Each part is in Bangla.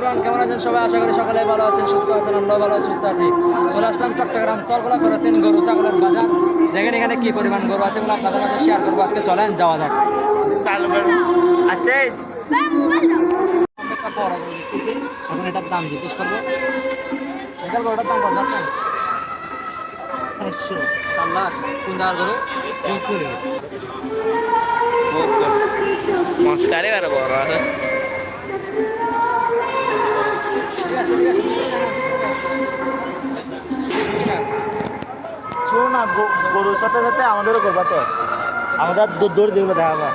এভরিওয়ান, কেমন আছেন সবাই? আশা করি সকলে ভালো আছেন, সুস্থ আছেন। আমরাও ভালো সুস্থ আছি। চলে আসলাম চট্টগ্রাম সলগোলা করেছেন গরু ছাগলের বাজার। দেখেন এখানে কি পরিমাণ গরু আছে বলে আপনাদের মাঝে শেয়ার করবো। আজকে চলেন যাওয়া যাক। আচ্ছা একটা বড় গরু দেখতেছি, এখন এটার দাম জিজ্ঞেস করবো। এটার গরুটার দাম কত যাচ্ছেন? 4 লাখ। কোন জায়গার গরু? মস্কারে আর বড় আছে ঠিক আছে, ঠিক আছে। শোনো না, গরুর সাথে সাথে আমাদেরও করবা তো, আমাদের দৌড় যেগুলো দেখাবা।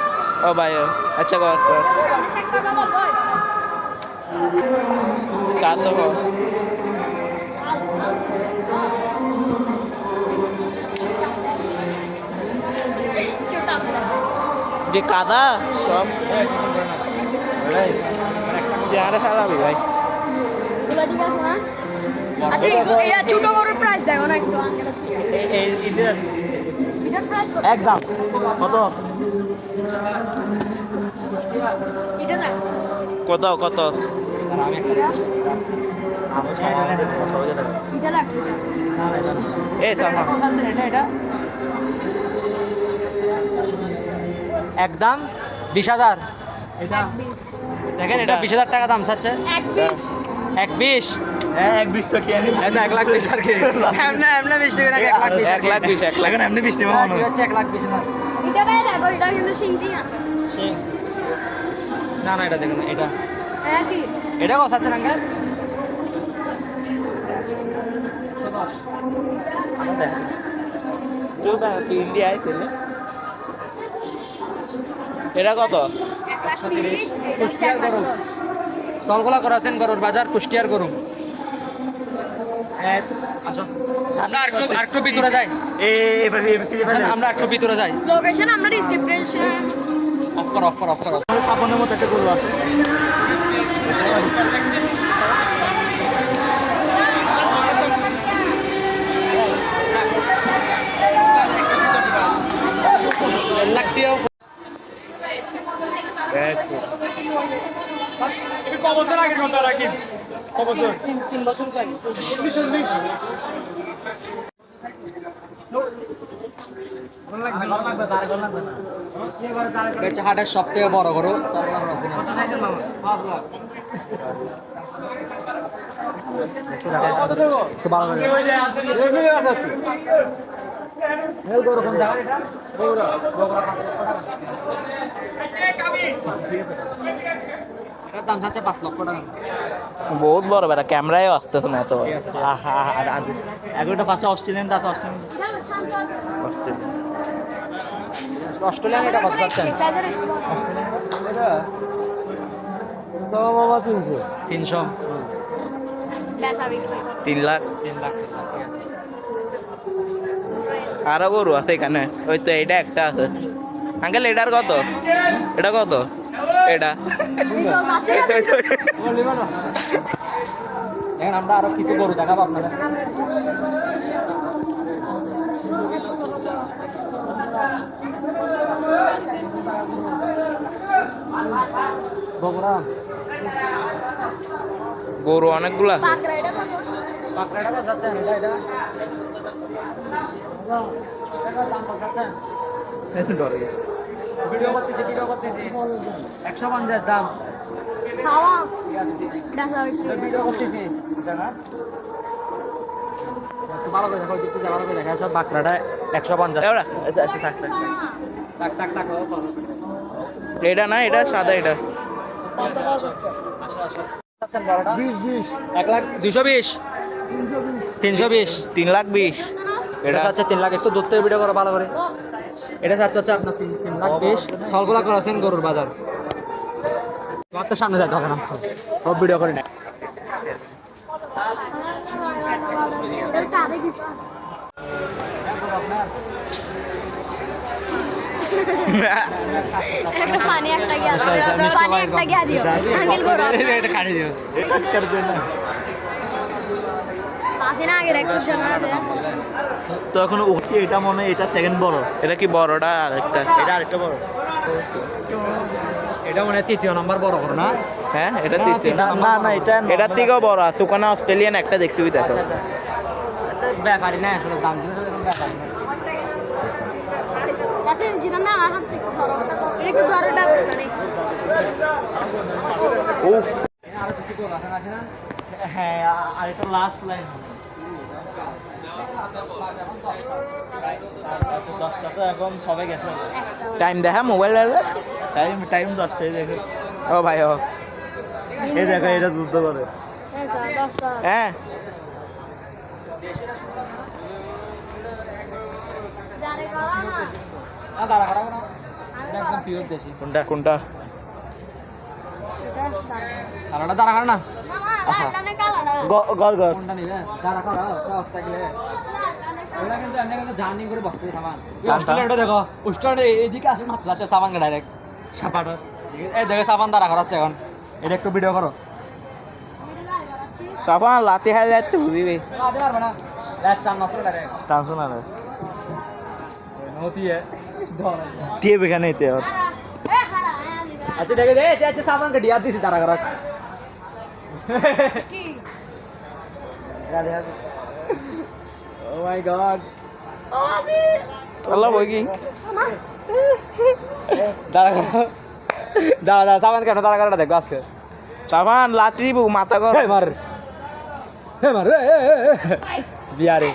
ও ভাই আচ্ছা কর কর সাত কর যে কাদা সব যারা ফেলাবি ভাই ঠিক আছে না? আচ্ছা এটা ছোট গরুর প্রাইস দেখো না একটু আঙ্কেলের থেকে। এটার প্রাইস কত? একদম কত? এটা না কত কত এটা লাগবে। এই সামা এটা একদম 20,000। এটা 20 দেখেন, এটা 20,000 টাকা দাম চাচ্ছে। 20 1,20,000। হ্যাঁ 1,20 তো কি আমি এটা 1,20,000 আর কি। এমনি এমনি 20 টাকা নাকি 1,20,000? 1,20,000 1 লাখ এখন এমনি 20 নেবো মনে হয়। হচ্ছে 1,20,000। এটা ভাই দেখো এটা কিন্তু সিংটি আছে। না না, এটা দেখেন, এটা হ্যাঁ কি এটা কত চাচ্ছেন আঙ্কেল? ইন্ডিয়ায় চলে এটা কত 1,30,000 এটা কুষ্টিয়ার গরু। 4,10,000 সলগোলা করেছেন গরুর বাজার, কুষ্টিয়ার গরু। হ্যাঁ আসো, আমরা আরেকটু ভিতরে যাই। এবার আমরা একটু ভিতরে যাই। লোকেশন আমরা ডিসক্রিপশনে অফ কর, অফ কর, অফ কর। সাপনের মতো একটা গরু আছে। এটা হচ্ছে হাটের সবথেকে বড় গরু। একটু ভালো করে। এই গরু কোন জায়গায় এটা? বগুড়া। এটার দাম যাচ্ছে 5 লক্ষ টাকা। বহুত বড় বেটা ক্যামেরায় আসতেছে না তো এগারোটা পাঁচটা অস্ট্রেলিয়ান আছে। অস্ট্রেলিয়ান এটা কত যাচ্ছেন? 300। 3 লাখ 3 লাখ। আরো গরু আছে এখানে ওই তো এটা একটা আছে আঙ্কেল এটার কত এটা কত এটা এখন আমরা আরো কিছু গরু দেখাবো আপনাদের। বগুড়া গরু অনেকগুলো আছে পাকড়াটা কত যাচ্ছেন? এটা এটার দাম কত যাচ্ছেন? ভিডিও করতেছি 150 দাম। খাওয়া ভিডিও করতেছি জানা। ভালো করে দেখো, দেখতে ভালো করে দেখা। সব বাকড়াটা 150। এবার আচ্ছা আচ্ছা থাক থাক টাক টাক টাক। এটা না এটা সাদা এটা 1,20,000 320 3 লাখ 20 এটা এটা চাচ্ছে 3 লাখ। একটু দূর থেকে ভিডিও করো ভালো করে। এটা চাচ্ছে হচ্ছে আপনার 3,20,000। সলগোলা করেছেন গরুর বাজার। তোমার সামনে যাই তখন আচ্ছা সব ভিডিও করে না। পানি একটা গিয়া দিও আঙ্কেল করো এটা কাটি দিও। পাশে না আগে রেকর্ড জানা আছে তো এখন ওসি এটা মনে হয় এটা সেকেন্ড বড়। এটা কি বড়টা আর একটা এটা আরেকটা বড়। এটা মানে তৃতীয় নাম্বার বড় করো না? হ্যাঁ এটা তৃতীয়। না না না এটা এটার থেকেও বড় আছে, ওখানে অস্ট্রেলিয়ান একটা দেখছি, ওই দেখো। আচ্ছা আচ্ছা, এটা ব্যাপারই না আসলে, দাম দিলে তো এরকম ব্যাপারই না। কাছে জিনা না আমার হাত থেকে ধরো, এটা একটু ধরে ব্যবস্থা নেই। উফ, আরো কিছু গরু আছে না? হ্যাঁ আর এটা লাস্ট লাইন 10টা তো এখন সবাই গেছে। টাইম দেখা মোবাইল টাইম টাইম 10টাই দেখে। ও ভাই ও এই দেখো এটা যুদ্ধ করে। হ্যাঁ স্যার 10টা। হ্যাঁ জানে গলা না। দাঁড়া করা না, এটা একদম পিওর দেশি। কোনটা কোনটা? এটা কালোটা দাঁড়া করা না, মামা লালটানে কালাটা। গর গর কোনটা নিবে দাঁড়া করা ক্রস থাকলে ওরা কিন্তু এমনি কিন্তু জার্নি করে বসতে সামান। কোনটা? অস্ট্রেলিয়াটা দেখো, অস্ট্রেলিয়া এইদিকে আসে মাত্র যাচ্ছে সাবান ডাইরেক্ট সাপাটা এই দেখো সাবান দাঁড়া করাচ্ছে এখন। এটা একটু ভিডিও করো। এটা লাই করাচ্ছি। তখন লাতি হাই যাচ্ছে বুঝিবি। আজ পারবে না, লাস্ট টাইম নষ্ট ডাইরেক্ট টানছো না রে নতি है টিয়ে বেখানে এতে আর হারা এ হারা আয়া নিবে। अच्छा देखे दे अच्छा सामान का दिया दी सितारा करा কি ओ माय गॉड ও আজি আল্লাহ বই কি মামা दादा दादा सामान का दादा करा देखो आजके তখন লাতি দিব মাথা কর। हे मार बियारे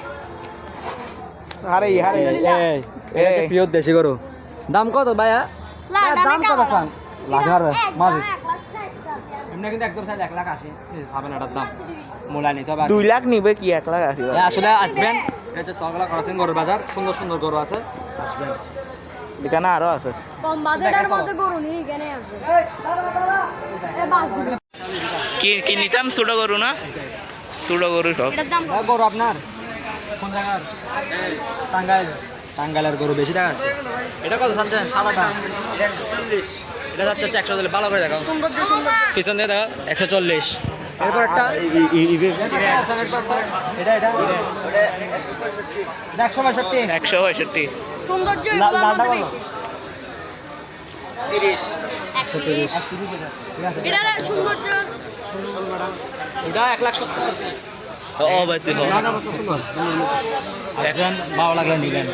আরে ইহারে ए प्रिय देशी करो দাম কত ভাইয়া লালটানে দাম কত কালাটা। সান লাগার মাঝে একদম 1,60,000 আছে। এমনি কিন্তু একদম সাইজ 1 লাখ আসে সাবানাটার দাম মূলা নিতে হবে 2 লাখ নিবে কি 1 লাখ আসিবা? আসলে আসবেন এটা সগলা করেছেন গরুর বাজার সুন্দর সুন্দর গরু আছে আসবেন এখানে আরো আছে। কম বাজেটের মধ্যে গরু নিয়ে এখানে আসবে। এ বাস দিবে। কি কি নিতাম? ছোট গরু না, ছোট গরু সব। এটার দাম কত? গরু আপনার কোন জায়গার টাঙ্গাইল টাঙ্গাইলের গরু বেশি টাকা আছে এটা কত চাচ্ছেন সাদাটা 140 এটা যাচ্ছে 140 ভালো করে দেখো সৌন্দর্য সৌন্দর্য। পিছন দিয়ে দেখো 140 এরপর একটা এটা এটা 165 165। সৌন্দর্য এগুলোর মধ্যে বেশি। 30 31 ঠিক আছে এটার সৌন্দর্য এটা 170 ও ভাই তুই না না মত সুন্দর একজন ভালো লাগলে নিবেন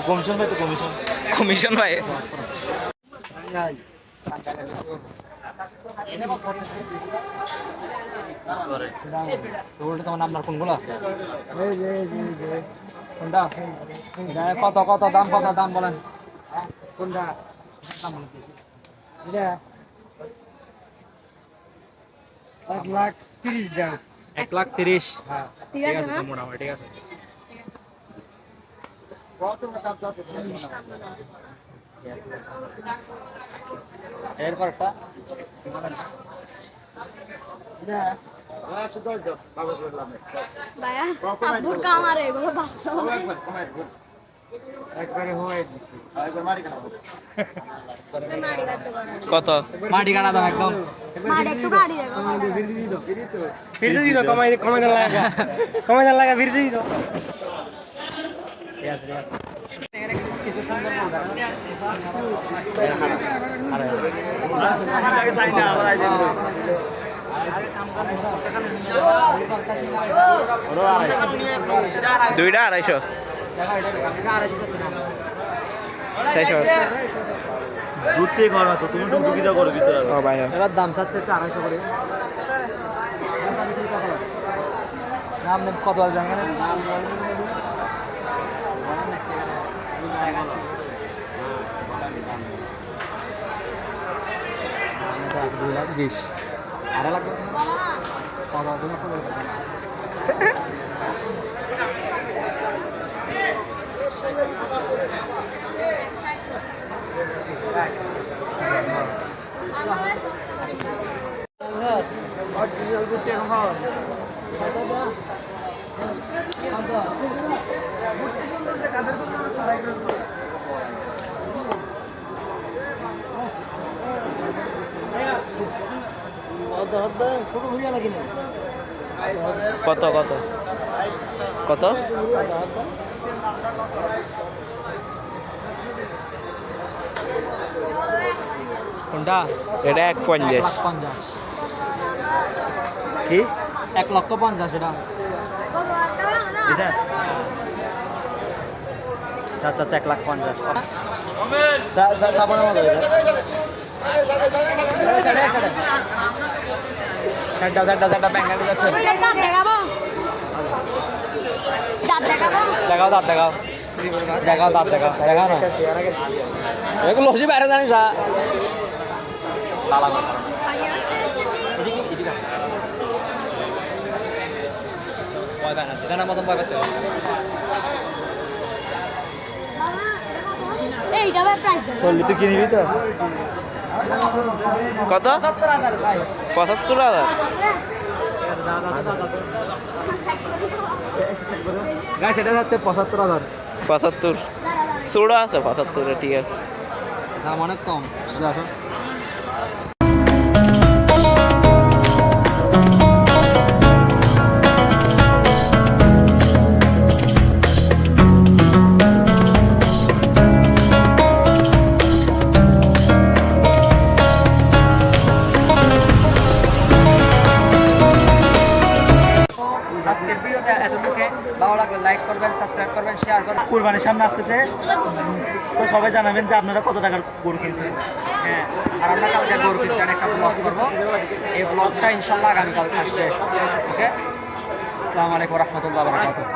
কমিশন ভাই তো কমিশন কমিশন ভাই। তোমার নাম্বার কোনগুলো কোনটা কত কত দাম কত দাম বলেন কোনটা 1,30,000 1,30,000 হ্যাঁ ঠিক আছে না? মোটামুটি ঠিক আছে এরপর একটা ভাইয়া আব্বুর কামারে এগুলো বাচ্চা একবারে হয় মাড়ি কাটতে পারে। কত? মাটি কাটা দাও একদম মাড়ি একটু গাড়ি দেখো। ফিরতে দিত কমাই কমাই না লাগা ফিরতে দিত কিছু সুন্দর দুইটা 250। 600। দূর থেকে করো না তো তুমি ডুবডুকিটা করো ভিতরে ও ভাই ও। এবার দাম চাচ্ছে 250 করে নাম নেম কত জানেন বিশ আড়াই লাখ বলো না কত দিন কত কত কত? কোনটা এটা 150 1,50,000 কি 1,50,000 এটা এটা আচ্ছা আচ্ছা 1,50,000 সাবানের মতো এটা চারটা ব্যাঙ্গালি যাচ্ছে দাঁত দেখাবো দাঁত দেখাবো দেখাও দাঁত দেখাও দেখাও দাঁত দেখাও দেখাও না এগুলো লসি বাইরে জানিস লালা ঠিকানা মতন পাবে এইটা প্রাইস দেবো চলবি তুই কিনবি তো কত 70,000 ভাই 75,000 গাইস এটা হচ্ছে 75,000 75 ষোলো আছে 75 ঠিক আছে দাম অনেক কম আসো আজকের ভিডিওতে এতটুকু ভালো লাগলে লাইক করবেন সাবস্ক্রাইব করবেন শেয়ার করবেন কুরবানির সামনে আসতেছে তো সবাই জানাবেন যে আপনারা কত টাকার গরু কিনছেন হ্যাঁ আর আমরা কালকে গরু কিনছেন একটা ব্লগ করবো এই ব্লগটা ইনশাল্লাহ আগামীকাল আসবে ওকে আসসালামু আলাইকুম রহমতুল্লাহ বারাকাতুহু